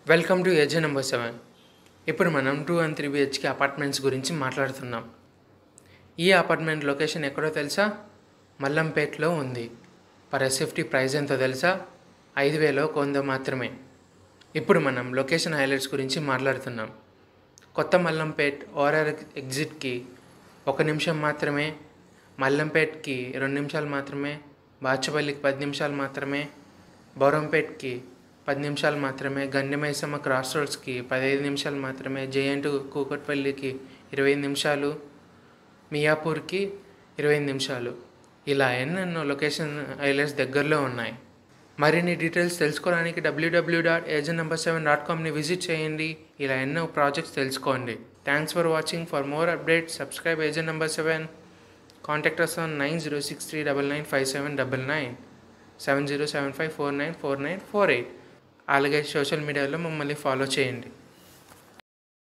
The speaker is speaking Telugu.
Welcome to ఏజే number 7. ఇప్పుడు మనం 2 and 3 BHK అపార్ట్మెంట్స్ గురించి మాట్లాడుతున్నాం. ఈ అపార్ట్మెంట్ లొకేషన్ ఎక్కడో తెలుసా? మల్లంపేట్లో ఉంది. పర్ ఎస్ఎఫ్టీ ప్రైస్ ఎంతో తెలుసా? 5,000 కొందో మాత్రమే. ఇప్పుడు మనం లొకేషన్ హైలైట్స్ గురించి మాట్లాడుతున్నాం. కొత్త మల్లంపేట్ ఓఆర్ఆర్ ఎగ్జిట్కి 1 నిమిషం మాత్రమే, మల్లంపేట్కి 2 నిమిషాలు మాత్రమే, బాచుపల్లికి 10 నిమిషాలు మాత్రమే, బౌరంపేట్కి 10 నిమిషాలు మాత్రమే, గండిమైసమ్మ క్రాస్ రోడ్స్కి 15 నిమిషాలు మాత్రమే, జేఎన్టు కూకట్పల్లికి 25 నిమిషాలు, మియాపూర్కి 25 నిమిషాలు. ఇలా ఎన్నెన్నో లొకేషన్ హైలైట్స్ దగ్గరలో ఉన్నాయి. మరిన్ని డీటెయిల్స్ తెలుసుకోవడానికి www.agentnumber7.comని విజిట్ చేయండి. ఇలా ఎన్నో ప్రాజెక్ట్స్ తెలుసుకోండి. Thanks for watching. For more updates subscribe agent number 7. Contact us on 9063995799 7075494948. అలాగే సోషల్ మీడియాలో మమ్మల్ని ఫాలో చేయండి.